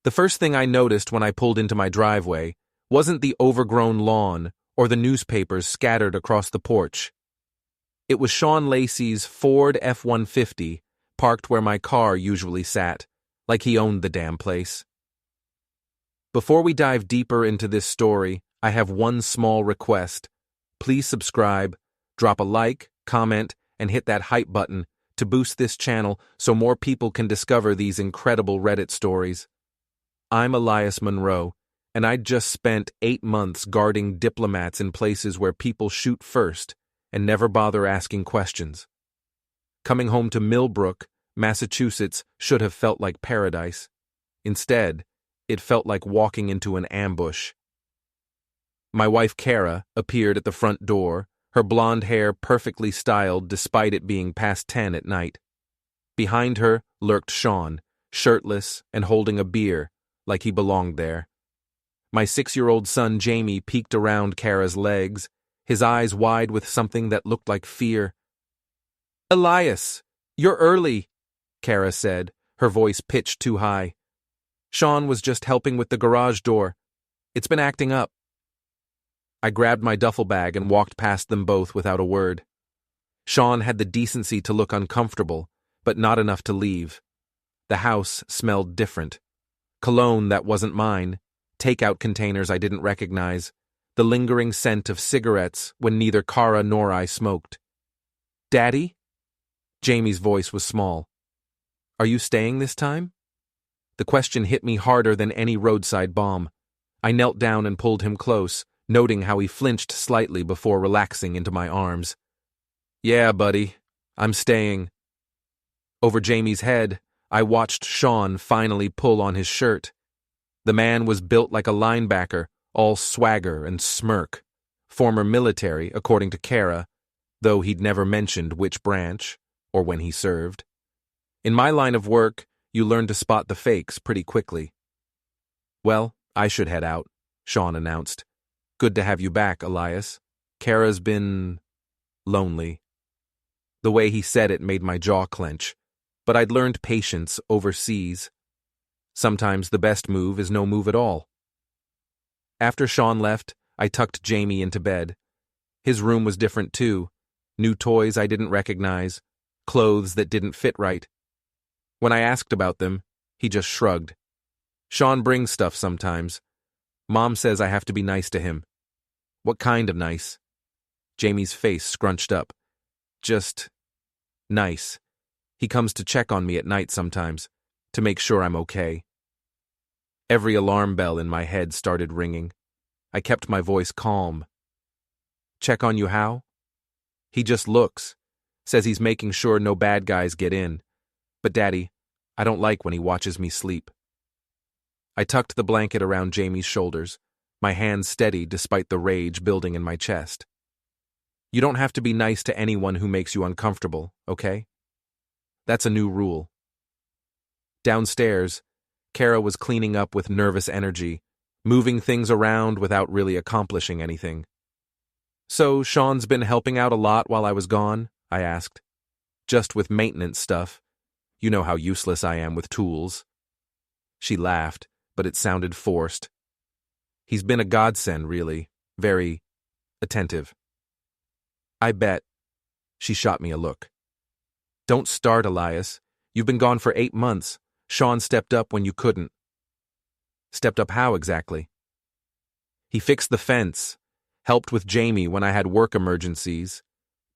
The first thing I noticed when I pulled into my driveway wasn't the overgrown lawn or the newspapers scattered across the porch. It was Sean Lacey's Ford F-150 parked where my car usually sat, like he owned the damn place. Before we dive deeper into this story, I have one small request. Please subscribe, drop a like, comment, and hit that hype button to boost this channel so more people can discover these incredible Reddit stories. I'm Elias Monroe, and I'd just spent 8 months guarding diplomats in places where people shoot first and never bother asking questions. Coming home to Millbrook, Massachusetts should have felt like paradise. Instead, it felt like walking into an ambush. My wife Cara appeared at the front door, her blonde hair perfectly styled despite it being past 10 at night. Behind her lurked Sean, shirtless and holding a beer, like he belonged there. My 6-year-old son Jamie peeked around Cara's legs, his eyes wide with something that looked like fear. "Elias, you're early," Cara said, her voice pitched too high. "Sean was just helping with the garage door. It's been acting up." I grabbed my duffel bag and walked past them both without a word. Sean had the decency to look uncomfortable, but not enough to leave. The house smelled different. Cologne that wasn't mine, takeout containers I didn't recognize, the lingering scent of cigarettes when neither Cara nor I smoked. "Daddy?" Jamie's voice was small. "Are you staying this time?" The question hit me harder than any roadside bomb. I knelt down and pulled him close, noting how he flinched slightly before relaxing into my arms. "Yeah, buddy, I'm staying." Over Jamie's head, I watched Sean finally pull on his shirt. The man was built like a linebacker, all swagger and smirk. Former military, according to Cara, though he'd never mentioned which branch or when he served. In my line of work, you learn to spot the fakes pretty quickly. "Well, I should head out," Sean announced. "Good to have you back, Elias. Cara's been lonely." The way he said it made my jaw clench, but I'd learned patience overseas. Sometimes the best move is no move at all. After Sean left, I tucked Jamie into bed. His room was different too. New toys I didn't recognize, clothes that didn't fit right. When I asked about them, he just shrugged. "Sean brings stuff sometimes. Mom says I have to be nice to him." "What kind of nice?" Jamie's face scrunched up. "Just nice. He comes to check on me at night sometimes, to make sure I'm okay." Every alarm bell in my head started ringing. I kept my voice calm. "Check on you how?" "He just looks. Says he's making sure no bad guys get in. But Daddy, I don't like when he watches me sleep." I tucked the blanket around Jamie's shoulders, my hands steady despite the rage building in my chest. "You don't have to be nice to anyone who makes you uncomfortable, okay? That's a new rule." Downstairs, Cara was cleaning up with nervous energy, moving things around without really accomplishing anything. "So Sean's been helping out a lot while I was gone?" I asked. "Just with maintenance stuff. You know how useless I am with tools." She laughed, but it sounded forced. "He's been a godsend, really. Very attentive." "I bet." She shot me a look. "Don't start, Elias. You've been gone for 8 months. Sean stepped up when you couldn't." "Stepped up how exactly?" "He fixed the fence, helped with Jamie when I had work emergencies.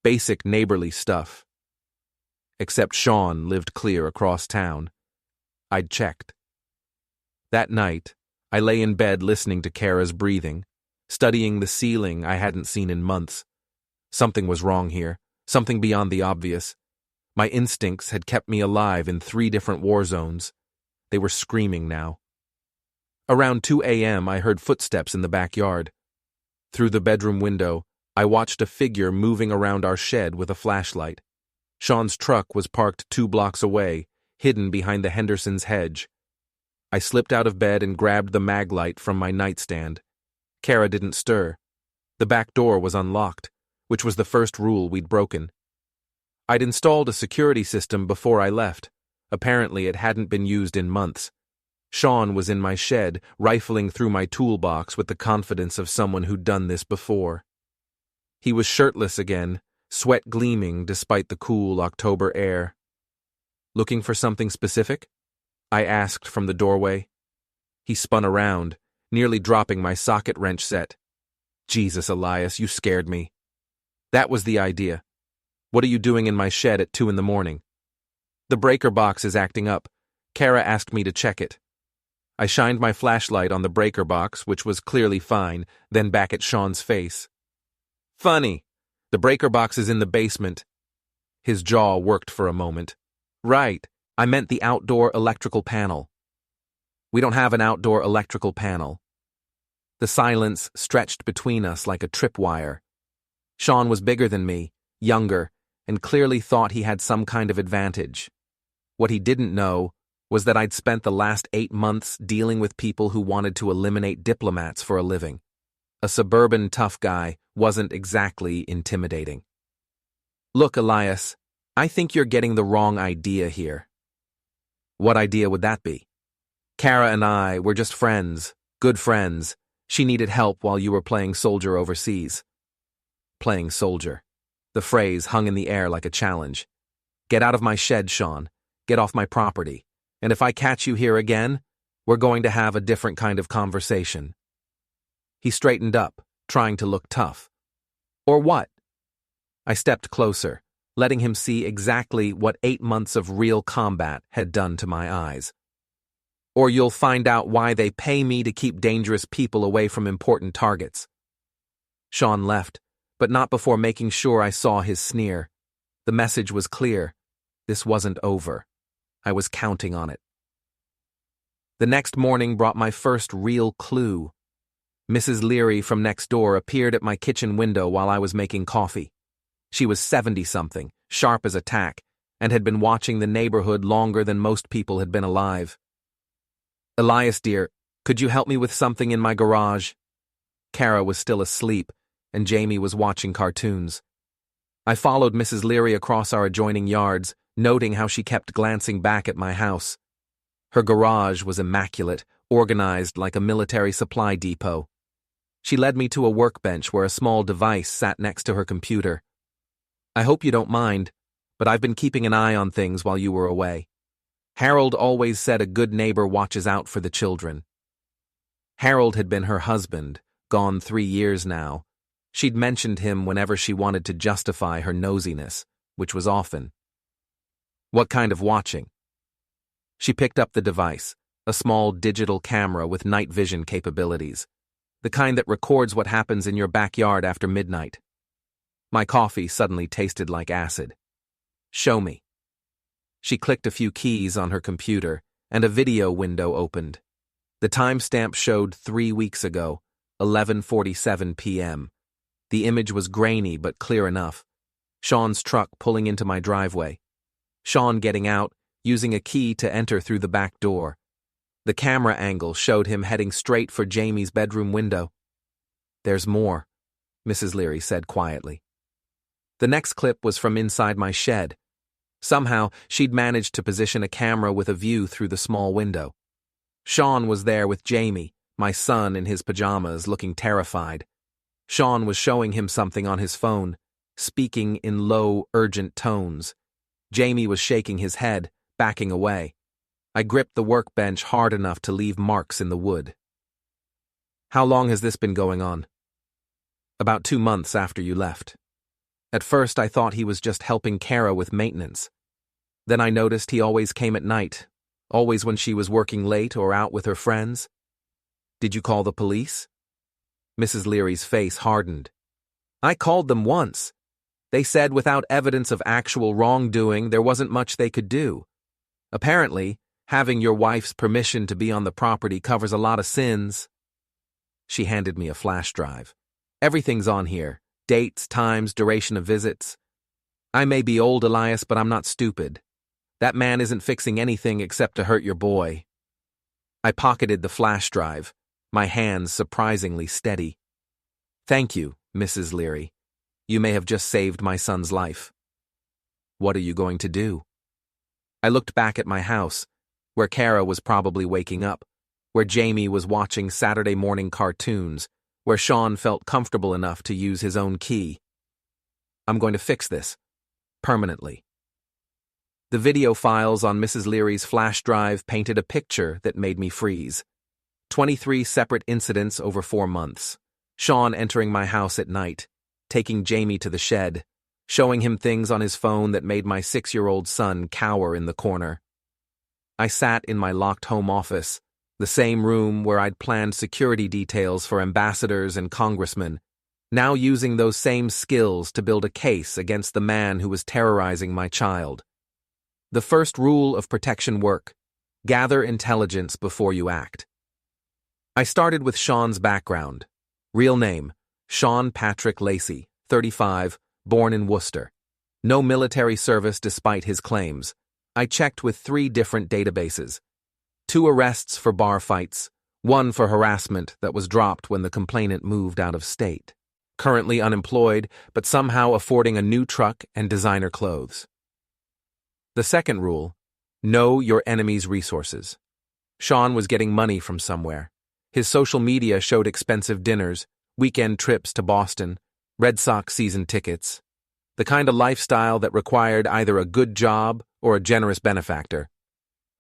Basic neighborly stuff." Except Sean lived clear across town. I'd checked. That night, I lay in bed listening to Cara's breathing, studying the ceiling I hadn't seen in months. Something was wrong here, something beyond the obvious. My instincts had kept me alive in 3 different war zones. They were screaming now. Around 2 a.m., I heard footsteps in the backyard. Through the bedroom window, I watched a figure moving around our shed with a flashlight. Sean's truck was parked 2 blocks away, hidden behind the Henderson's hedge. I slipped out of bed and grabbed the mag light from my nightstand. Cara didn't stir. The back door was unlocked, which was the first rule we'd broken. I'd installed a security system before I left. Apparently it hadn't been used in months. Sean was in my shed, rifling through my toolbox with the confidence of someone who'd done this before. He was shirtless again, sweat gleaming despite the cool October air. "Looking for something specific?" I asked from the doorway. He spun around, nearly dropping my socket wrench set. "Jesus, Elias, you scared me." "That was the idea. What are you doing in my shed at 2 a.m? "The breaker box is acting up. Cara asked me to check it." I shined my flashlight on the breaker box, which was clearly fine, then back at Sean's face. "Funny. The breaker box is in the basement." His jaw worked for a moment. "Right. I meant the outdoor electrical panel." "We don't have an outdoor electrical panel." The silence stretched between us like a tripwire. Sean was bigger than me, younger, and clearly thought he had some kind of advantage. What he didn't know was that I'd spent the last 8 months dealing with people who wanted to eliminate diplomats for a living. A suburban tough guy wasn't exactly intimidating. "Look, Elias, I think you're getting the wrong idea here." "What idea would that be?" "Cara and I were just friends, good friends. She needed help while you were playing soldier overseas." Playing soldier. The phrase hung in the air like a challenge. "Get out of my shed, Sean. Get off my property. And if I catch you here again, we're going to have a different kind of conversation." He straightened up, trying to look tough. "Or what?" I stepped closer, letting him see exactly what 8 months of real combat had done to my eyes. "Or you'll find out why they pay me to keep dangerous people away from important targets." Sean left, but not before making sure I saw his sneer. The message was clear. This wasn't over. I was counting on it. The next morning brought my first real clue. Mrs. Leary from next door appeared at my kitchen window while I was making coffee. She was 70-something, sharp as a tack, and had been watching the neighborhood longer than most people had been alive. "Elias, dear, could you help me with something in my garage?" Cara was still asleep, and Jamie was watching cartoons. I followed Mrs. Leary across our adjoining yards, noting how she kept glancing back at my house. Her garage was immaculate, organized like a military supply depot. She led me to a workbench where a small device sat next to her computer. "I hope you don't mind, but I've been keeping an eye on things while you were away. Harold always said a good neighbor watches out for the children." Harold had been her husband, gone 3 years now. She'd mentioned him whenever she wanted to justify her nosiness, which was often. "What kind of watching?" She picked up the device, a small digital camera with night vision capabilities, the kind that records what happens in your backyard after midnight. My coffee suddenly tasted like acid. "Show me." She clicked a few keys on her computer, and a video window opened. The timestamp showed 3 weeks ago, 11:47 p.m. The image was grainy but clear enough. Sean's truck pulling into my driveway. Sean getting out, using a key to enter through the back door. The camera angle showed him heading straight for Jamie's bedroom window. "There's more," Mrs. Leary said quietly. The next clip was from inside my shed. Somehow, she'd managed to position a camera with a view through the small window. Sean was there with Jamie, my son in his pajamas, looking terrified. Sean was showing him something on his phone, speaking in low, urgent tones. Jamie was shaking his head, backing away. I gripped the workbench hard enough to leave marks in the wood. "How long has this been going on?" "About 2 months after you left. At first I thought he was just helping Cara with maintenance. Then I noticed he always came at night, always when she was working late or out with her friends." "Did you call the police?" Mrs. Leary's face hardened. "I called them once. They said without evidence of actual wrongdoing, there wasn't much they could do. Apparently, having your wife's permission to be on the property covers a lot of sins." She handed me a flash drive. "Everything's on here. Dates, times, duration of visits. I may be old, Elias, but I'm not stupid. That man isn't fixing anything except to hurt your boy." I pocketed the flash drive, my hands surprisingly steady. "Thank you, Mrs. Leary. You may have just saved my son's life." "What are you going to do?" I looked back at my house. where Cara was probably waking up, where Jamie was watching Saturday morning cartoons, where Sean felt comfortable enough to use his own key. I'm going to fix this. Permanently. The video files on Mrs. Leary's flash drive painted a picture that made me freeze. 23 separate incidents over 4 months. Sean entering my house at night, taking Jamie to the shed, showing him things on his phone that made my 6-year-old son cower in the corner. I sat in my locked home office, the same room where I'd planned security details for ambassadors and congressmen, now using those same skills to build a case against the man who was terrorizing my child. The first rule of protection work: gather intelligence before you act. I started with Sean's background. Real name: Sean Patrick Lacey, 35, born in Worcester. No military service despite his claims. I checked with 3 different databases. 2 arrests for bar fights, 1 for harassment that was dropped when the complainant moved out of state. Currently unemployed, but somehow affording a new truck and designer clothes. The second rule: know your enemy's resources. Sean was getting money from somewhere. His social media showed expensive dinners, weekend trips to Boston, Red Sox season tickets, the kind of lifestyle that required either a good job or a generous benefactor.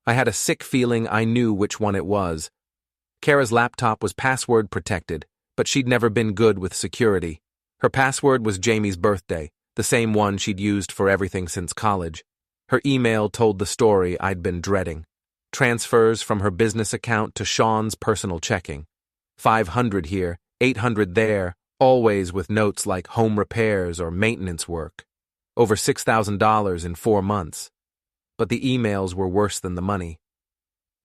I had a sick feeling I knew which one it was. Cara's laptop was password protected, but she'd never been good with security. Her password was Jamie's birthday, the same one she'd used for everything since college. Her email told the story I'd been dreading. Transfers from her business account to Sean's personal checking. 500 here, 800 there, always with notes like home repairs or maintenance work. Over $6,000 in 4 months. But the emails were worse than the money.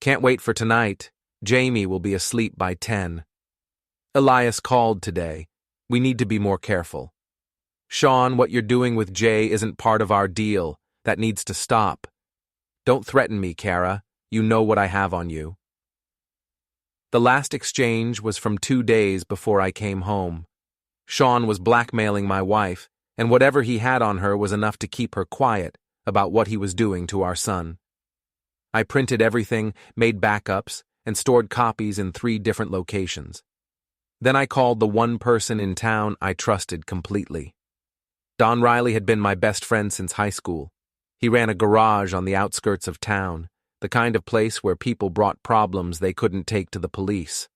Can't wait for tonight. Jamie will be asleep by 10. Elias called today. We need to be more careful. Sean, what you're doing with Jay isn't part of our deal. That needs to stop. Don't threaten me, Cara. You know what I have on you. The last exchange was from 2 days before I came home. Sean was blackmailing my wife, and whatever he had on her was enough to keep her quiet about what he was doing to our son. I printed everything, made backups, and stored copies in 3 different locations. Then I called the one person in town I trusted completely. Don Riley had been my best friend since high school. He ran a garage on the outskirts of town, the kind of place where people brought problems they couldn't take to the police.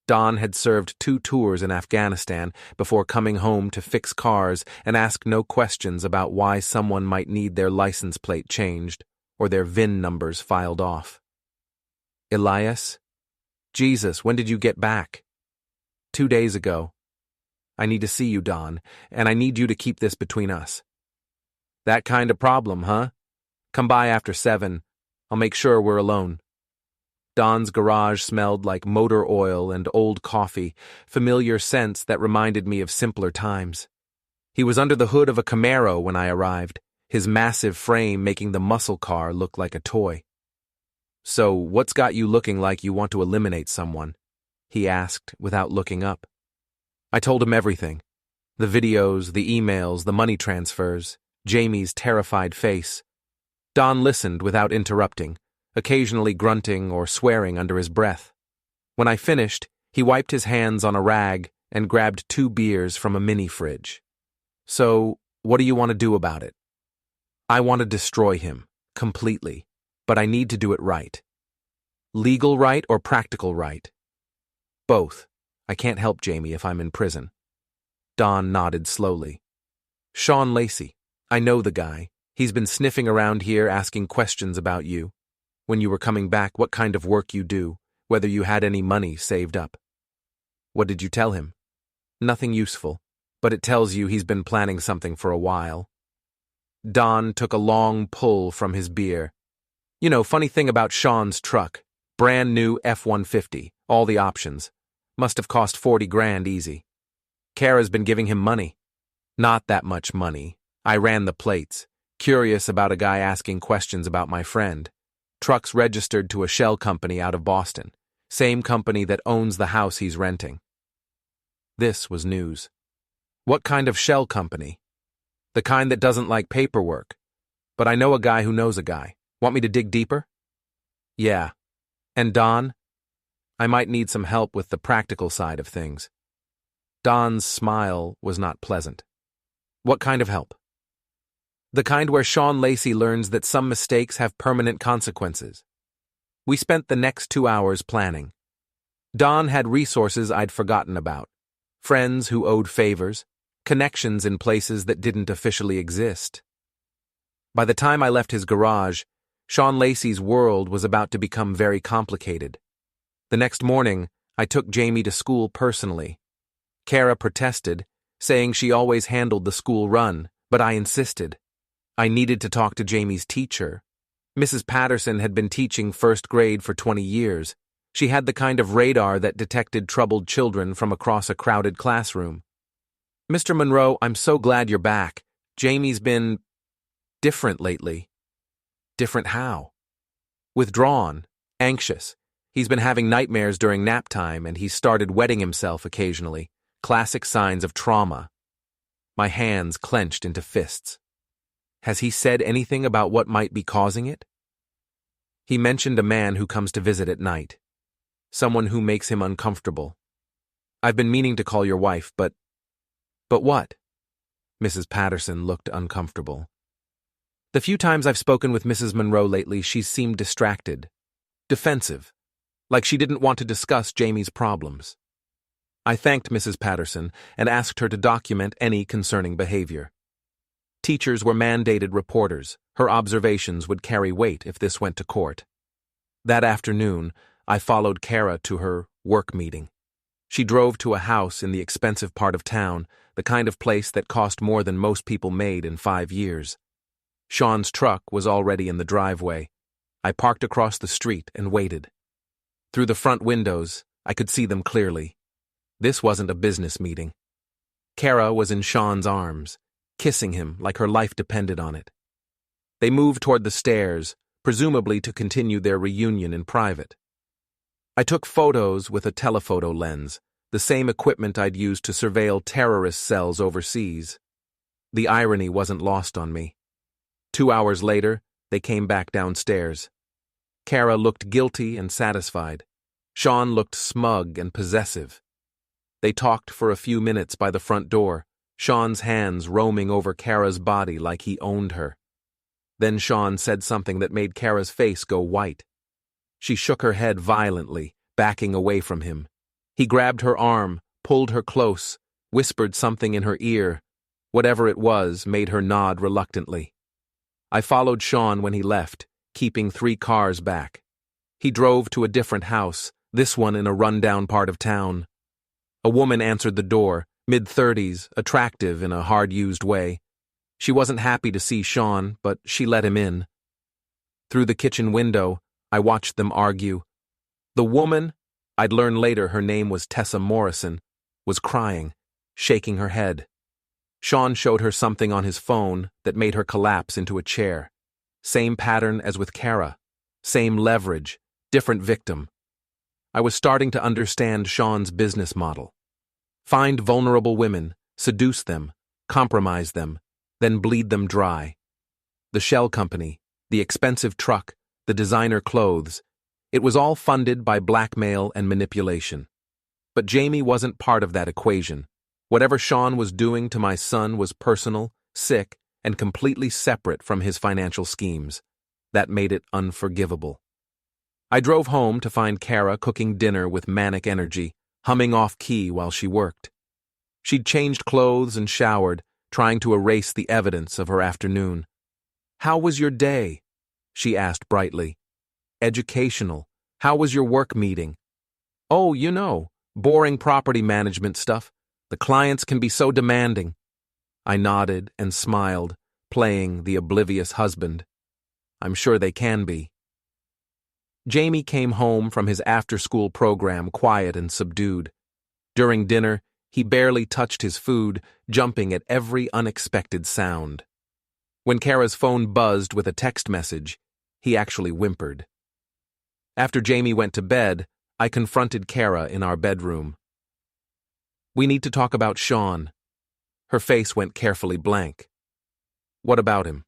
Don had served 2 tours in Afghanistan before coming home to fix cars and ask no questions about why someone might need their license plate changed or their VIN numbers filed off. Elias? Jesus, when did you get back? 2 days ago. I need to see you, Don, and I need you to keep this between us. That kind of problem, huh? Come by after 7. I'll make sure we're alone. Don's garage smelled like motor oil and old coffee, familiar scents that reminded me of simpler times. He was under the hood of a Camaro when I arrived, his massive frame making the muscle car look like a toy. So, what's got you looking like you want to eliminate someone? He asked without looking up. I told him everything. The videos, the emails, the money transfers, Jamie's terrified face. Don listened without interrupting, occasionally grunting or swearing under his breath. When I finished, he wiped his hands on a rag and grabbed 2 beers from a mini fridge. So, what do you want to do about it? I want to destroy him, completely, but I need to do it right. Legal right or practical right? Both. I can't help Jamie if I'm in prison. Don nodded slowly. Sean Lacey. I know the guy. He's been sniffing around here asking questions about you. When you were coming back, what kind of work you do, whether you had any money saved up. What did you tell him? Nothing useful, but it tells you he's been planning something for a while. Don took a long pull from his beer. You know, funny thing about Sean's truck. Brand new F-150, all the options. Must have cost 40 grand easy. Cara's been giving him money. Not that much money. I ran the plates, curious about a guy asking questions about my friend. Truck's registered to a shell company out of Boston, same company that owns the house he's renting. This was news. What kind of shell company? The kind that doesn't like paperwork. But I know a guy who knows a guy. Want me to dig deeper? Yeah. And Don? I might need some help with the practical side of things. Don's smile was not pleasant. What kind of help? The kind where Sean Lacey learns that some mistakes have permanent consequences. We spent the next 2 hours planning. Don had resources I'd forgotten about. Friends who owed favors, connections in places that didn't officially exist. By the time I left his garage, Sean Lacey's world was about to become very complicated. The next morning, I took Jamie to school personally. Cara protested, saying she always handled the school run, but I insisted. I needed to talk to Jamie's teacher. Mrs. Patterson had been teaching first grade for 20 years. She had the kind of radar that detected troubled children from across a crowded classroom. Mr. Monroe, I'm so glad you're back. Jamie's been different lately. Different how? Withdrawn, anxious. He's been having nightmares during nap time, and he's started wetting himself occasionally. Classic signs of trauma. My hands clenched into fists. Has he said anything about what might be causing it? He mentioned a man who comes to visit at night. Someone who makes him uncomfortable. I've been meaning to call your wife, but what? Mrs. Patterson looked uncomfortable. The few times I've spoken with Mrs. Monroe lately, she's seemed distracted, defensive, like she didn't want to discuss Jamie's problems. I thanked Mrs. Patterson and asked her to document any concerning behavior. Teachers were mandated reporters. Her observations would carry weight if this went to court. That afternoon, I followed Cara to her work meeting. She drove to a house in the expensive part of town, the kind of place that cost more than most people made in 5 years. Sean's truck was already in the driveway. I parked across the street and waited. Through the front windows, I could see them clearly. This wasn't a business meeting. Cara was in Sean's arms, kissing him like her life depended on it. They moved toward the stairs, presumably to continue their reunion in private. I took photos with a telephoto lens, the same equipment I'd used to surveil terrorist cells overseas. The irony wasn't lost on me. 2 hours later, they came back downstairs. Cara looked guilty and satisfied. Sean looked smug and possessive. They talked for a few minutes by the front door, Sean's hands roaming over Cara's body like he owned her. Then Sean said something that made Cara's face go white. She shook her head violently, backing away from him. He grabbed her arm, pulled her close, whispered something in her ear. Whatever it was made her nod reluctantly. I followed Sean when he left, keeping 3 cars back. He drove to a different house, this one in a rundown part of town. A woman answered the door, mid-30s, attractive in a hard-used way. She wasn't happy to see Sean, but she let him in. Through the kitchen window, I watched them argue. The woman, I'd learn later her name was Tessa Morrison, was crying, shaking her head. Sean showed her something on his phone that made her collapse into a chair. Same pattern as with Cara. Same leverage, different victim. I was starting to understand Sean's business model. Find vulnerable women, seduce them, compromise them, then bleed them dry. The shell company, the expensive truck, the designer clothes, it was all funded by blackmail and manipulation. But Jamie wasn't part of that equation. Whatever Sean was doing to my son was personal, sick, and completely separate from his financial schemes. That made it unforgivable. I drove home to find Cara cooking dinner with manic energy, humming off-key while she worked. She'd changed clothes and showered, trying to erase the evidence of her afternoon. "How was your day?" she asked brightly. "Educational. How was your work meeting?" "Oh, boring property management stuff. The clients can be so demanding." I nodded and smiled, playing the oblivious husband. I'm sure they can be. Jamie came home from his after-school program quiet and subdued. During dinner, he barely touched his food, jumping at every unexpected sound. When Cara's phone buzzed with a text message, he actually whimpered. After Jamie went to bed, I confronted Cara in our bedroom. "We need to talk about Sean." Her face went carefully blank. "What about him?"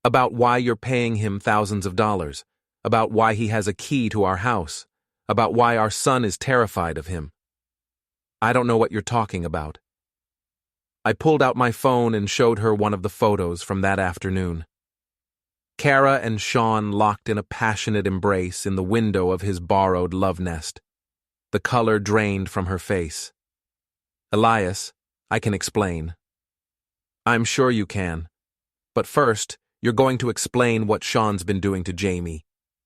"About why you're paying him thousands of dollars. about why he has a key to our house, about why our son is terrified of him. I don't know what you're talking about. I pulled out my phone and showed her one of the photos from that afternoon. Cara and Sean locked in a passionate embrace in the window of his borrowed love nest. The color drained from her face. Elias, I can explain. I'm sure you can. But first, you're going to explain what Sean's been doing to Jamie.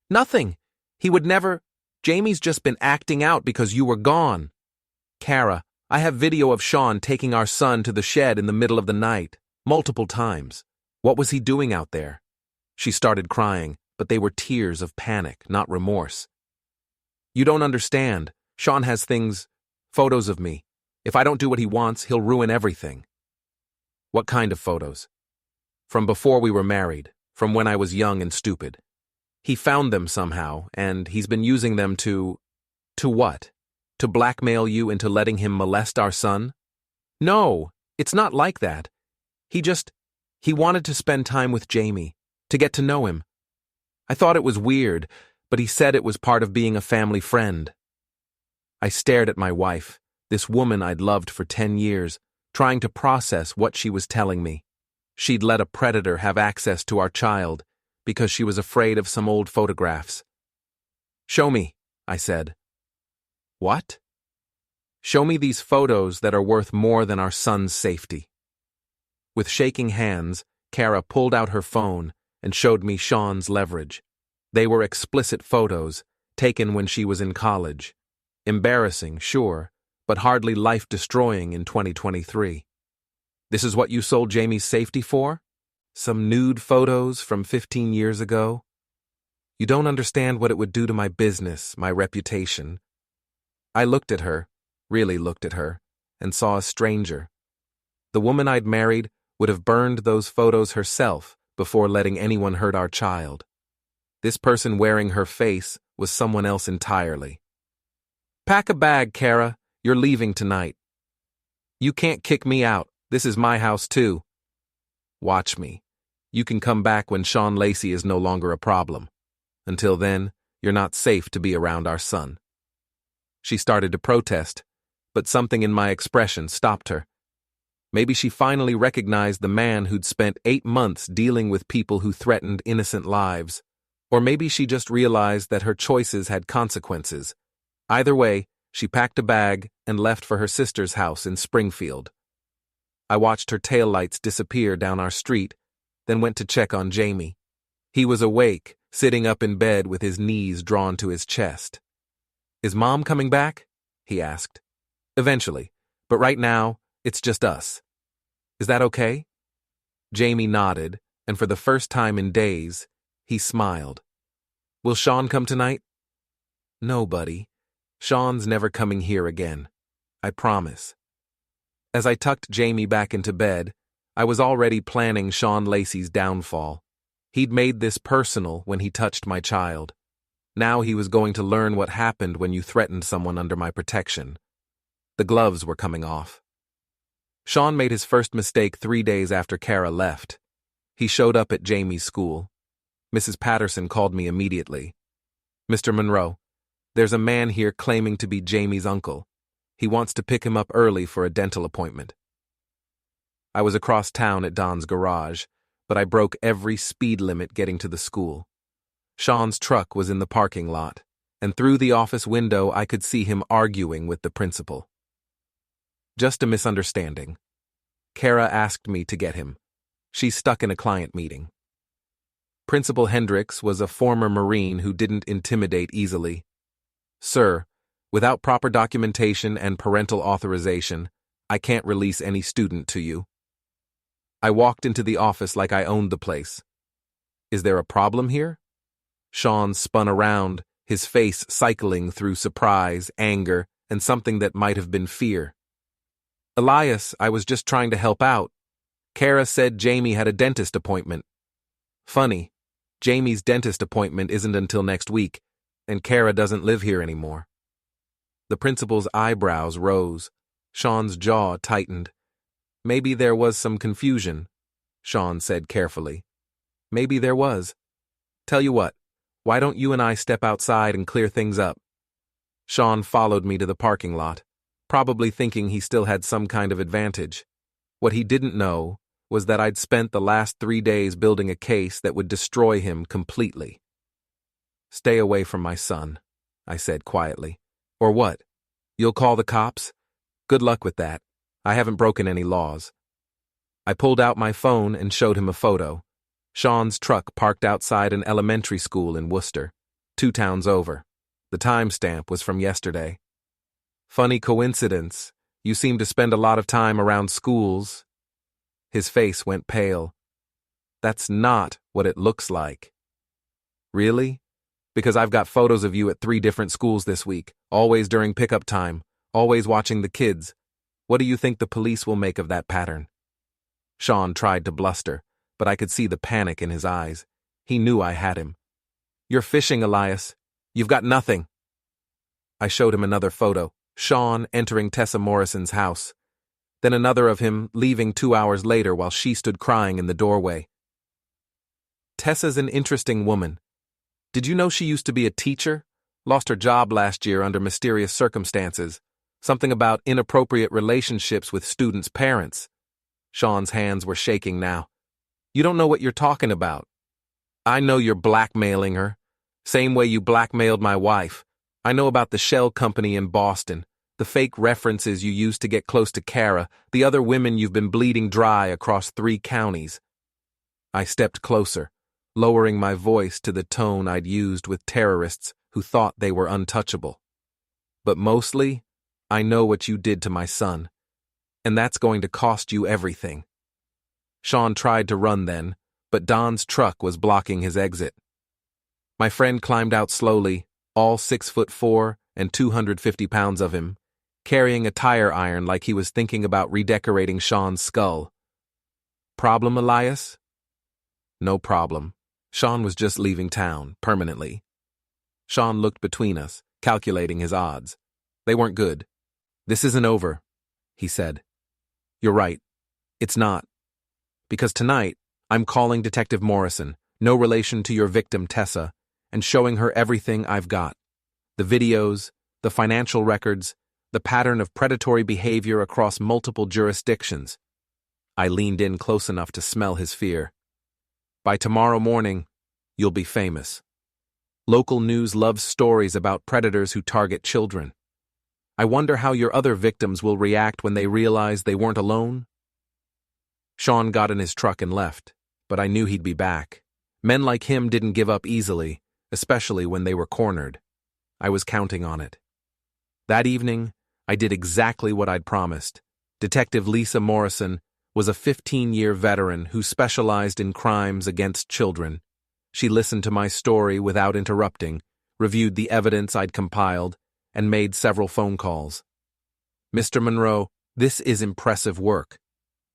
Nothing. He would never. Jamie's just been acting out because you were gone. Cara, I have video of Sean taking our son to the shed in the middle of the night, multiple times. What was he doing out there? She started crying, but they were tears of panic, not remorse. You don't understand. Sean has photos of me. If I don't do what he wants, he'll ruin everything. What kind of photos? From before we were married, from when I was young and stupid. He found them somehow, and he's been using them to what? To blackmail you into letting him molest our son? No, it's not like that. He wanted to spend time with Jamie, to get to know him. I thought it was weird, but he said it was part of being a family friend. I stared at my wife, this woman I'd loved for 10 years, trying to process what she was telling me. She'd let a predator have access to our child because she was afraid of some old photographs. Show me, I said. What? Show me these photos that are worth more than our son's safety. With shaking hands, Cara pulled out her phone and showed me Sean's leverage. They were explicit photos, taken when she was in college. Embarrassing, sure, but hardly life-destroying in 2023. This is what you sold Jamie's safety for? Some nude photos from 15 years ago? You don't understand what it would do to my business, my reputation. I looked at her, really looked at her, and saw a stranger. The woman I'd married would have burned those photos herself before letting anyone hurt our child. This person wearing her face was someone else entirely. Pack a bag, Cara. You're leaving tonight. You can't kick me out. This is my house, too. Watch me. You can come back when Sean Lacey is no longer a problem. Until then, you're not safe to be around our son. She started to protest, but something in my expression stopped her. Maybe she finally recognized the man who'd spent 8 months dealing with people who threatened innocent lives. Or maybe she just realized that her choices had consequences. Either way, she packed a bag and left for her sister's house in Springfield. I watched her taillights disappear down our street, then went to check on Jamie. He was awake, sitting up in bed with his knees drawn to his chest. Is Mom coming back? He asked. Eventually, but right now, it's just us. Is that okay? Jamie nodded, and for the first time in days, he smiled. Will Sean come tonight? No, buddy. Sean's never coming here again. I promise. As I tucked Jamie back into bed, I was already planning Sean Lacey's downfall. He'd made this personal when he touched my child. Now he was going to learn what happened when you threatened someone under my protection. The gloves were coming off. Sean made his first mistake 3 days after Cara left. He showed up at Jamie's school. Mrs. Patterson called me immediately. Mr. Monroe, there's a man here claiming to be Jamie's uncle. He wants to pick him up early for a dental appointment. I was across town at Don's garage, but I broke every speed limit getting to the school. Sean's truck was in the parking lot, and through the office window I could see him arguing with the principal. Just a misunderstanding. Cara asked me to get him. She's stuck in a client meeting. Principal Hendricks was a former Marine who didn't intimidate easily. Sir, without proper documentation and parental authorization, I can't release any student to you. I walked into the office like I owned the place. Is there a problem here? Sean spun around, his face cycling through surprise, anger, and something that might have been fear. Elias, I was just trying to help out. Cara said Jamie had a dentist appointment. Funny, Jamie's dentist appointment isn't until next week, and Cara doesn't live here anymore. The principal's eyebrows rose. Sean's jaw tightened. Maybe there was some confusion, Sean said carefully. Maybe there was. Tell you what, Why don't you and I step outside and clear things up? Sean followed me to the parking lot, probably thinking he still had some kind of advantage. What he didn't know was that I'd spent the last 3 days building a case that would destroy him completely. Stay away from my son, I said quietly. Or what? You'll call the cops? Good luck with that. I haven't broken any laws. I pulled out my phone and showed him a photo. Sean's truck parked outside an elementary school in Worcester, 2 towns over. The timestamp was from yesterday. Funny coincidence. You seem to spend a lot of time around schools. His face went pale. That's not what it looks like. Really? Because I've got photos of you at 3 different schools this week, always during pickup time, always watching the kids. What do you think the police will make of that pattern? Sean tried to bluster, but I could see the panic in his eyes. He knew I had him. You're fishing, Elias. You've got nothing. I showed him another photo, Sean entering Tessa Morrison's house, then another of him leaving 2 hours later while she stood crying in the doorway. Tessa's an interesting woman. Did you know she used to be a teacher? Lost her job last year under mysterious circumstances. Something about inappropriate relationships with students' parents. Sean's hands were shaking now. You don't know what you're talking about. I know you're blackmailing her. Same way you blackmailed my wife. I know about the shell company in Boston, the fake references you used to get close to Cara, the other women you've been bleeding dry across 3 counties. I stepped closer, lowering my voice to the tone I'd used with terrorists who thought they were untouchable. But mostly, I know what you did to my son, and that's going to cost you everything. Sean tried to run then, but Don's truck was blocking his exit. My friend climbed out slowly, all 6'4" and 250 pounds of him, carrying a tire iron like he was thinking about redecorating Sean's skull. Problem, Elias? No problem. Sean was just leaving town, permanently. Sean looked between us, calculating his odds. They weren't good. This isn't over, he said. You're right. It's not. Because tonight, I'm calling Detective Morrison, no relation to your victim Tessa, and showing her everything I've got. The videos, the financial records, the pattern of predatory behavior across multiple jurisdictions. I leaned in close enough to smell his fear. By tomorrow morning, you'll be famous. Local news loves stories about predators who target children. I wonder how your other victims will react when they realize they weren't alone. Sean got in his truck and left, but I knew he'd be back. Men like him didn't give up easily, especially when they were cornered. I was counting on it. That evening, I did exactly what I'd promised. Detective Lisa Morrison was a 15-year veteran who specialized in crimes against children. She listened to my story without interrupting, reviewed the evidence I'd compiled, and made several phone calls. Mr. Monroe, this is impressive work.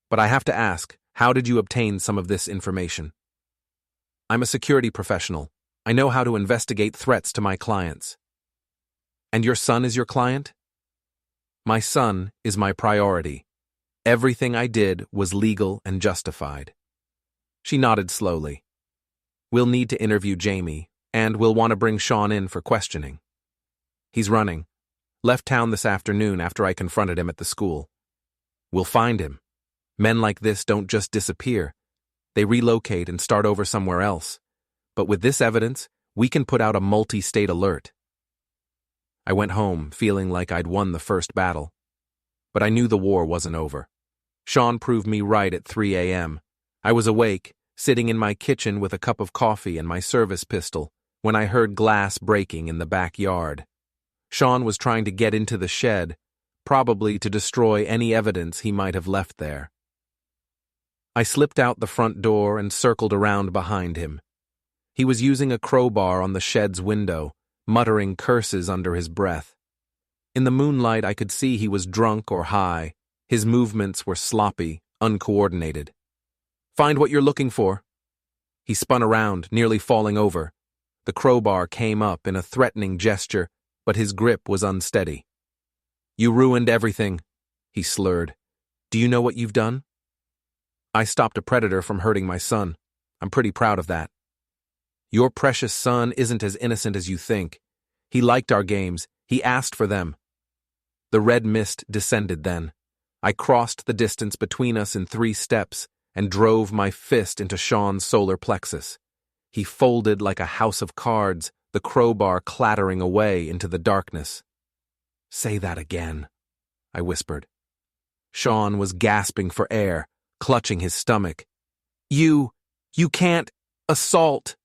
But I have to ask, how did you obtain some of this information? I'm a security professional. I know how to investigate threats to my clients. And your son is your client? My son is my priority. Everything I did was legal and justified. She nodded slowly. We'll need to interview Jamie, and we'll want to bring Sean in for questioning. He's running. Left town this afternoon after I confronted him at the school. We'll find him. Men like this don't just disappear. They relocate and start over somewhere else. But with this evidence, we can put out a multi-state alert. I went home feeling like I'd won the first battle. But I knew the war wasn't over. Sean proved me right at 3 a.m. I was awake, sitting in my kitchen with a cup of coffee and my service pistol, when I heard glass breaking in the backyard. Sean was trying to get into the shed, probably to destroy any evidence he might have left there. I slipped out the front door and circled around behind him. He was using a crowbar on the shed's window, muttering curses under his breath. In the moonlight, I could see he was drunk or high. His movements were sloppy, uncoordinated. Find what you're looking for. He spun around, nearly falling over. The crowbar came up in a threatening gesture, but his grip was unsteady. You ruined everything, he slurred. Do you know what you've done? I stopped a predator from hurting my son. I'm pretty proud of that. Your precious son isn't as innocent as you think. He liked our games. He asked for them. The red mist descended then. I crossed the distance between us in 3 steps and drove my fist into Sean's solar plexus. He folded like a house of cards, the crowbar clattering away into the darkness. "Say that again," I whispered. Sean was gasping for air, clutching his stomach. You can't assault."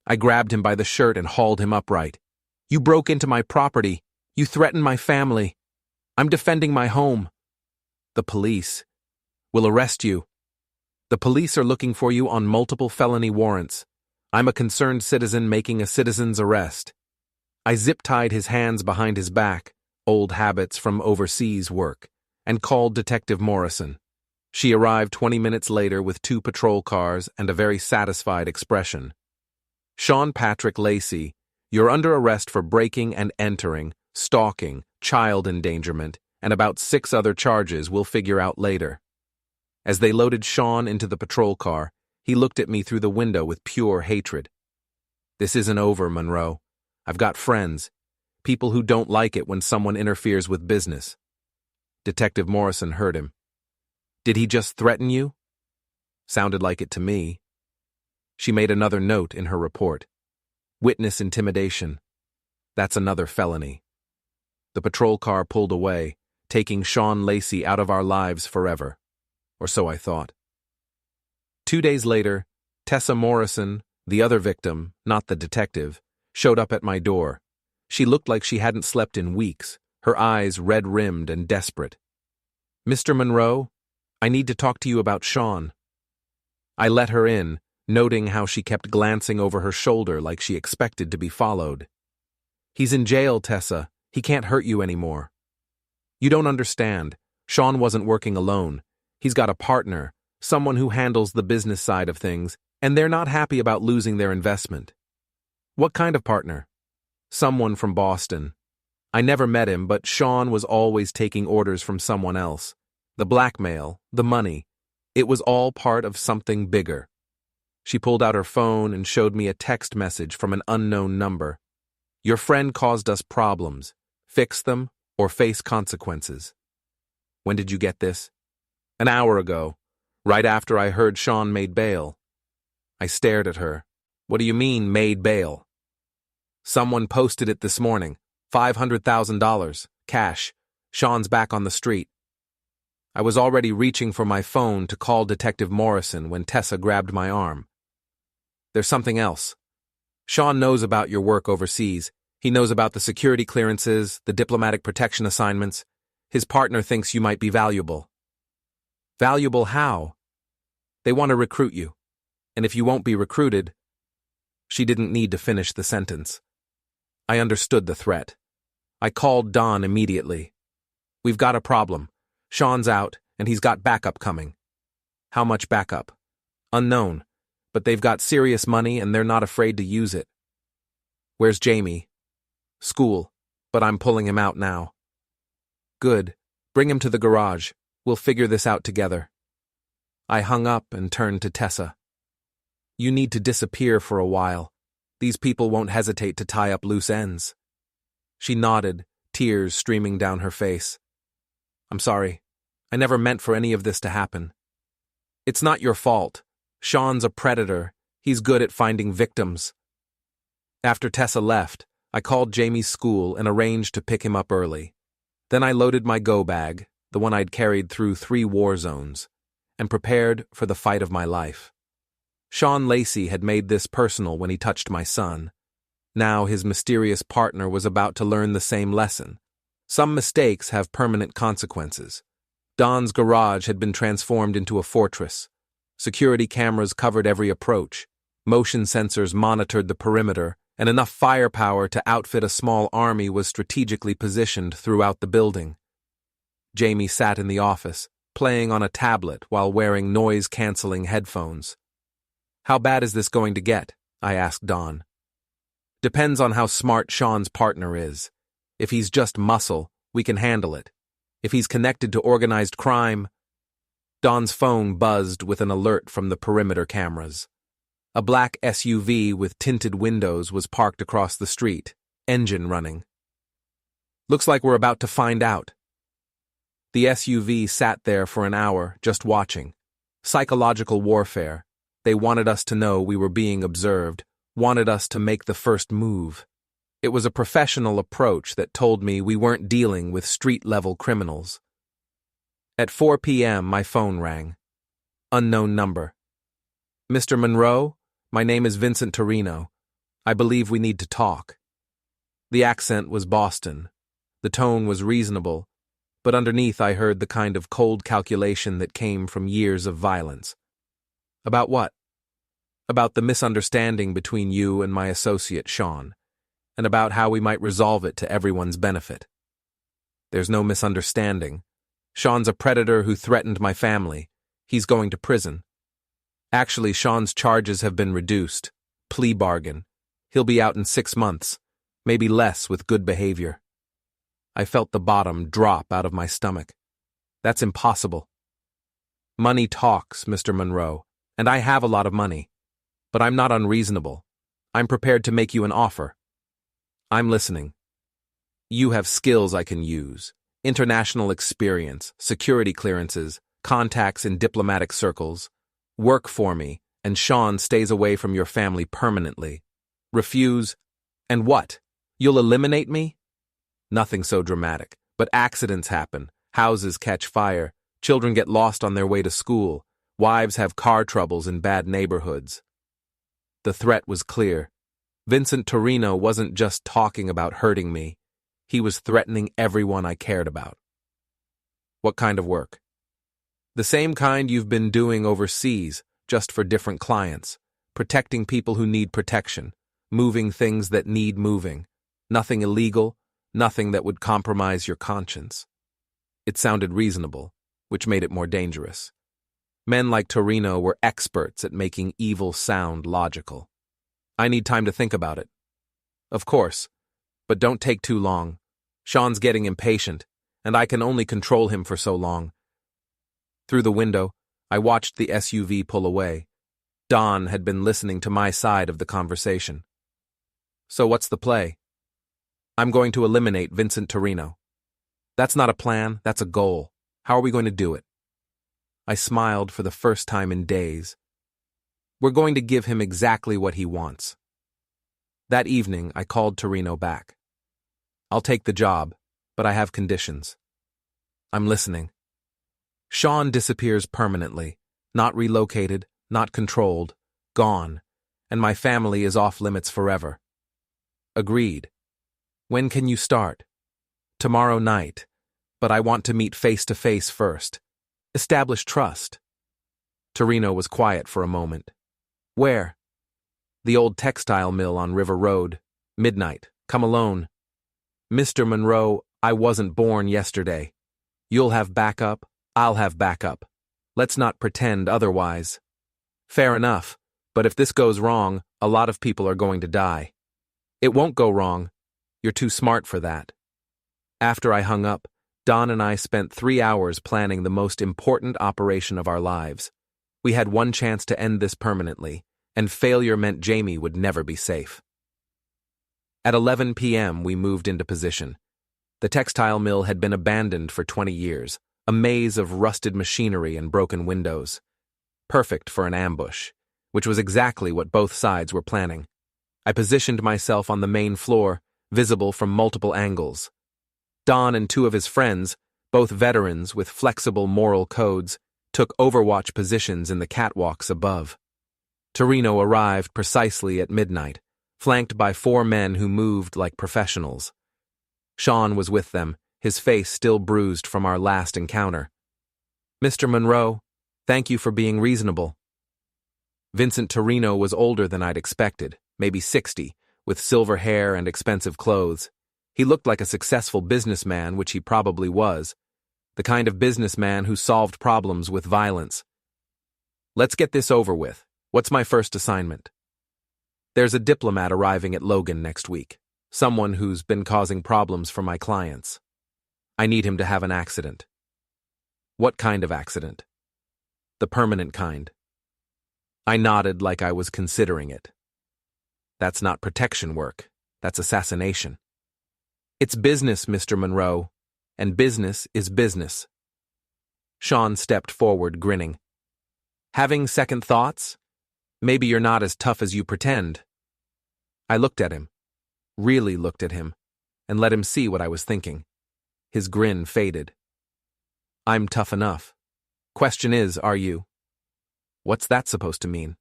I grabbed him by the shirt and hauled him upright. "You broke into my property. You threatened my family. I'm defending my home. The police will arrest you. The police are looking for you on multiple felony warrants. I'm a concerned citizen making a citizen's arrest." I zip-tied his hands behind his back, old habits from overseas work, and called Detective Morrison. She arrived 20 minutes later with 2 patrol cars and a very satisfied expression. "Sean Patrick Lacey, you're under arrest for breaking and entering, stalking, child endangerment, and about 6 other charges we'll figure out later." As they loaded Sean into the patrol car, he looked at me through the window with pure hatred. "This isn't over, Monroe. I've got friends, people who don't like it when someone interferes with business." Detective Morrison heard him. "Did he just threaten you?" Sounded like it to me. She made another note in her report. "Witness intimidation. That's another felony." The patrol car pulled away, taking Sean Lacey out of our lives forever. Or so I thought. 2 days later, Tessa Morrison, the other victim, not the detective, showed up at my door. She looked like she hadn't slept in weeks, her eyes red-rimmed and desperate. "Mr. Monroe, I need to talk to you about Sean." I let her in, noting how she kept glancing over her shoulder like she expected to be followed. "He's in jail, Tessa. He can't hurt you anymore." "You don't understand. Sean wasn't working alone. He's got a partner, someone who handles the business side of things, and they're not happy about losing their investment." "What kind of partner?" "Someone from Boston. I never met him, but Sean was always taking orders from someone else. The blackmail, the money, it was all part of something bigger." She pulled out her phone and showed me a text message from an unknown number. "Your friend caused us problems. Fix them or face consequences." "When did you get this?" "An hour ago, right after I heard Sean made bail." I stared at her. "What do you mean, made bail?" "Someone posted it this morning. $500,000, cash. Sean's back on the street." I was already reaching for my phone to call Detective Morrison when Tessa grabbed my arm. "There's something else. Sean knows about your work overseas. He knows about the security clearances, the diplomatic protection assignments. His partner thinks you might be valuable." "Valuable how?" "They want to recruit you. And if you won't be recruited—" She didn't need to finish the sentence. I understood the threat. I called Don immediately. "We've got a problem. Sean's out, and he's got backup coming." "How much backup?" "Unknown, but they've got serious money and they're not afraid to use it." "Where's Jamie?" "School, but I'm pulling him out now." "Good. Bring him to the garage. We'll figure this out together." I hung up and turned to Tessa. "You need to disappear for a while. These people won't hesitate to tie up loose ends." She nodded, tears streaming down her face. "I'm sorry. I never meant for any of this to happen." "It's not your fault. Sean's a predator. He's good at finding victims." After Tessa left, I called Jamie's school and arranged to pick him up early. Then I loaded my go bag, the one I'd carried through 3 war zones, and prepared for the fight of my life. Sean Lacey had made this personal when he touched my son. Now his mysterious partner was about to learn the same lesson. Some mistakes have permanent consequences. Don's garage had been transformed into a fortress. Security cameras covered every approach. Motion sensors monitored the perimeter, and enough firepower to outfit a small army was strategically positioned throughout the building. Jamie sat in the office, playing on a tablet while wearing noise-canceling headphones. "How bad is this going to get?" I asked Don. "Depends on how smart Sean's partner is. If he's just muscle, we can handle it. If he's connected to organized crime—" Don's phone buzzed with an alert from the perimeter cameras. A black SUV with tinted windows was parked across the street, engine running. Looks like we're about to find out. The SUV sat there for an hour, just watching. Psychological warfare. They wanted us to know we were being observed, wanted us to make the first move. It was a professional approach that told me we weren't dealing with street-level criminals. At 4 p.m., my phone rang. Unknown number. Mr. Monroe, my name is Vincent Torino. I believe we need to talk. The accent was Boston. The tone was reasonable, but underneath I heard the kind of cold calculation that came from years of violence. About what? About the misunderstanding between you and my associate, Sean, and about how we might resolve it to everyone's benefit. There's no misunderstanding. Sean's a predator who threatened my family. He's going to prison. Actually, Sean's charges have been reduced. Plea bargain. He'll be out in 6 months, maybe less with good behavior. I felt the bottom drop out of my stomach. That's impossible. Money talks, Mr. Monroe, and I have a lot of money. But I'm not unreasonable. I'm prepared to make you an offer. I'm listening. You have skills I can use. International experience, security clearances, contacts in diplomatic circles. Work for me, and Sean stays away from your family permanently. Refuse, and what? You'll eliminate me? Nothing so dramatic, but accidents happen, houses catch fire, children get lost on their way to school, wives have car troubles in bad neighborhoods. The threat was clear. Vincent Torino wasn't just talking about hurting me. He was threatening everyone I cared about. What kind of work? The same kind you've been doing overseas, just for different clients. Protecting people who need protection. Moving things that need moving. Nothing illegal, nothing that would compromise your conscience. It sounded reasonable, which made it more dangerous. Men like Torino were experts at making evil sound logical. I need time to think about it. Of course, but don't take too long. Sean's getting impatient, and I can only control him for so long. Through the window, I watched the SUV pull away. Don had been listening to my side of the conversation. So what's the play? I'm going to eliminate Vincent Torino. That's not a plan, that's a goal. How are we going to do it? I smiled for the first time in days. We're going to give him exactly what he wants. That evening, I called Torino back. I'll take the job, but I have conditions. I'm listening. Sean disappears permanently, not relocated, not controlled, gone, and my family is off limits forever. Agreed. When can you start? Tomorrow night, but I want to meet face to face first. Establish trust. Torino was quiet for a moment. Where? The old textile mill on River Road. Midnight. Come alone. Mr. Monroe, I wasn't born yesterday. You'll have backup, I'll have backup. Let's not pretend otherwise. Fair enough, but if this goes wrong, a lot of people are going to die. It won't go wrong. You're too smart for that. After I hung up, Don and I spent 3 hours planning the most important operation of our lives. We had one chance to end this permanently, and failure meant Jamie would never be safe. At 11 p.m., we moved into position. The textile mill had been abandoned for 20 years, a maze of rusted machinery and broken windows. Perfect for an ambush, which was exactly what both sides were planning. I positioned myself on the main floor, visible from multiple angles. Don and 2 of his friends, both veterans with flexible moral codes, took overwatch positions in the catwalks above. Torino arrived precisely at midnight, flanked by 4 men who moved like professionals. Sean was with them, his face still bruised from our last encounter. Mr. Monroe, thank you for being reasonable. Vincent Torino was older than I'd expected, maybe 60, with silver hair and expensive clothes. He looked like a successful businessman, which he probably was, the kind of businessman who solved problems with violence. Let's get this over with. What's my first assignment? There's a diplomat arriving at Logan next week, someone who's been causing problems for my clients. I need him to have an accident. What kind of accident? The permanent kind. I nodded like I was considering it. That's not protection work. That's assassination. It's business, Mr. Monroe, and business is business. Sean stepped forward, grinning. Having second thoughts? Maybe you're not as tough as you pretend. I looked at him, really looked at him, and let him see what I was thinking. His grin faded. I'm tough enough. Question is, are you? What's that supposed to mean?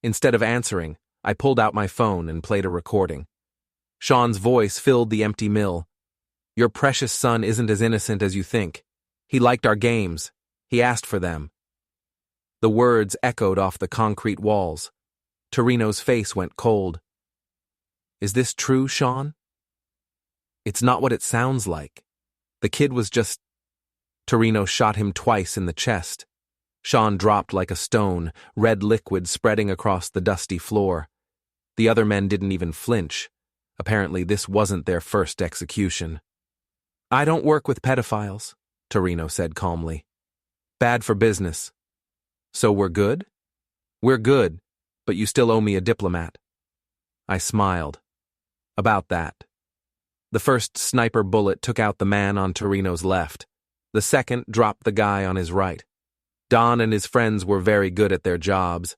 Instead of answering, I pulled out my phone and played a recording. Sean's voice filled the empty mill. Your precious son isn't as innocent as you think. He liked our games. He asked for them. The words echoed off the concrete walls. Torino's face went cold. Is this true, Sean? It's not what it sounds like. The kid was just... Torino shot him twice in the chest. Sean dropped like a stone, red liquid spreading across the dusty floor. The other men didn't even flinch. Apparently this wasn't their first execution. I don't work with pedophiles, Torino said calmly. Bad for business. So we're good? We're good, but you still owe me a diplomat. I smiled. About that. The first sniper bullet took out the man on Torino's left. The second dropped the guy on his right. Don and his friends were very good at their jobs.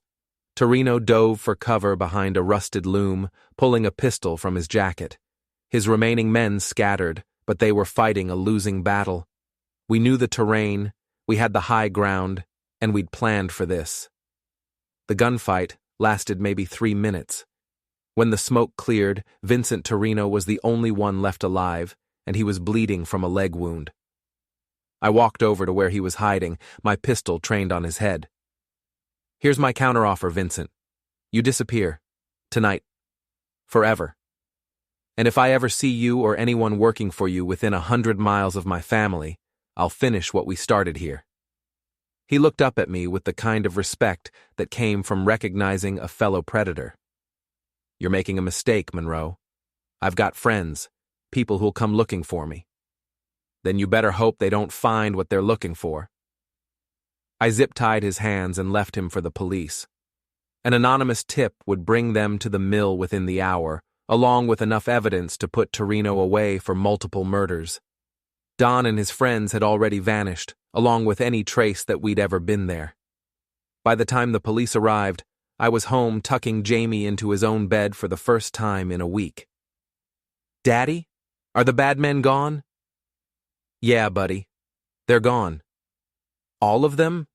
Torino dove for cover behind a rusted loom, pulling a pistol from his jacket. His remaining men scattered, but they were fighting a losing battle. We knew the terrain, we had the high ground, and we'd planned for this. The gunfight lasted maybe 3 minutes. When the smoke cleared, Vincent Torino was the only one left alive, and he was bleeding from a leg wound. I walked over to where he was hiding, my pistol trained on his head. Here's my counteroffer, Vincent. You disappear. Tonight. Forever. And if I ever see you or anyone working for you within 100 miles of my family, I'll finish what we started here. He looked up at me with the kind of respect that came from recognizing a fellow predator. You're making a mistake, Monroe. I've got friends, people who'll come looking for me. Then you better hope they don't find what they're looking for. I zip-tied his hands and left him for the police. An anonymous tip would bring them to the mill within the hour, along with enough evidence to put Torino away for multiple murders. Don and his friends had already vanished, along with any trace that we'd ever been there. By the time the police arrived, I was home tucking Jamie into his own bed for the first time in a week. Daddy? Are the bad men gone? Yeah, buddy. They're gone. All of them?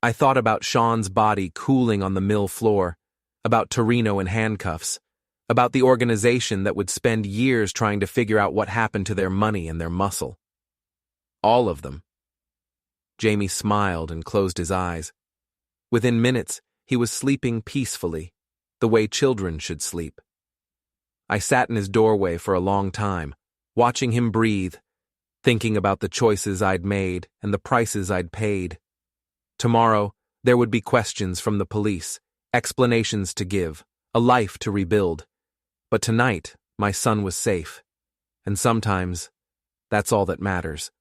I thought about Sean's body cooling on the mill floor, about Torino in handcuffs, about the organization that would spend years trying to figure out what happened to their money and their muscle. All of them. Jamie smiled and closed his eyes. Within minutes, he was sleeping peacefully, the way children should sleep. I sat in his doorway for a long time, watching him breathe, thinking about the choices I'd made and the prices I'd paid. Tomorrow, there would be questions from the police, explanations to give, a life to rebuild. But tonight, my son was safe. And sometimes, that's all that matters.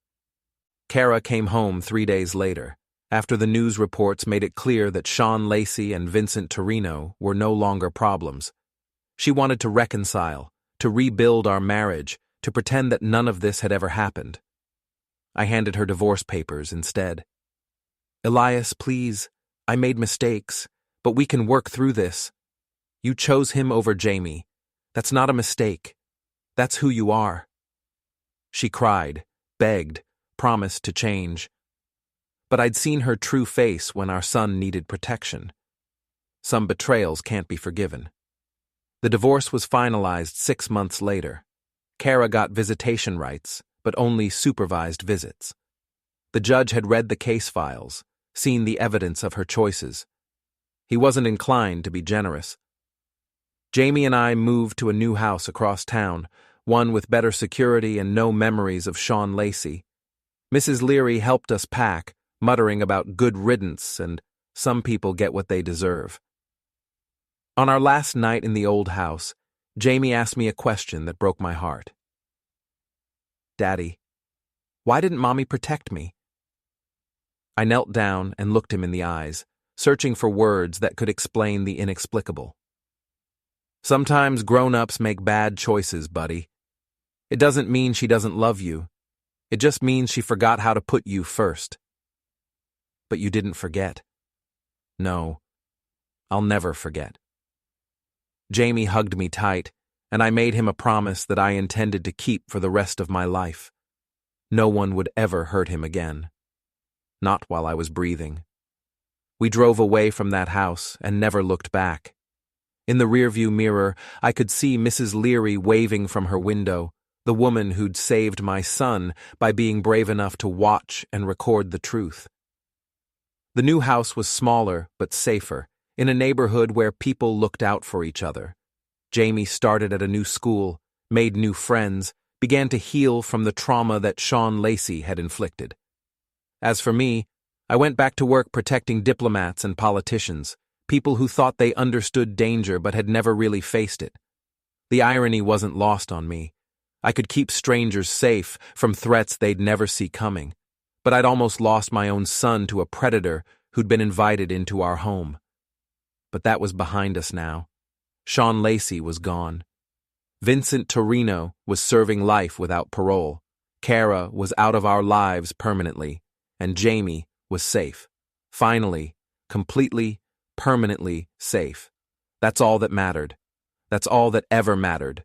Cara came home 3 days later, after the news reports made it clear that Sean Lacey and Vincent Torino were no longer problems. She wanted to reconcile, to rebuild our marriage, to pretend that none of this had ever happened. I handed her divorce papers instead. Elias, please, I made mistakes, but we can work through this. You chose him over Jamie. That's not a mistake. That's who you are. She cried, begged, promised to change. But I'd seen her true face when our son needed protection. Some betrayals can't be forgiven. The divorce was finalized 6 months later. Cara got visitation rights, but only supervised visits. The judge had read the case files, seen the evidence of her choices. He wasn't inclined to be generous. Jamie and I moved to a new house across town, one with better security and no memories of Sean Lacey. Mrs. Leary helped us pack, muttering about good riddance and some people get what they deserve. On our last night in the old house, Jamie asked me a question that broke my heart. Daddy, why didn't Mommy protect me? I knelt down and looked him in the eyes, searching for words that could explain the inexplicable. Sometimes grown-ups make bad choices, buddy. It doesn't mean she doesn't love you. It just means she forgot how to put you first. But you didn't forget. No, I'll never forget. Jamie hugged me tight, and I made him a promise that I intended to keep for the rest of my life. No one would ever hurt him again. Not while I was breathing. We drove away from that house and never looked back. In the rearview mirror, I could see Mrs. Leary waving from her window, the woman who'd saved my son by being brave enough to watch and record the truth. The new house was smaller but safer, in a neighborhood where people looked out for each other. Jamie started at a new school, made new friends, began to heal from the trauma that Sean Lacey had inflicted. As for me, I went back to work protecting diplomats and politicians, people who thought they understood danger but had never really faced it. The irony wasn't lost on me. I could keep strangers safe from threats they'd never see coming, but I'd almost lost my own son to a predator who'd been invited into our home. But that was behind us now. Sean Lacey was gone. Vincent Torino was serving life without parole. Cara was out of our lives permanently, and Jamie was safe. Finally, completely, permanently safe. That's all that mattered. That's all that ever mattered.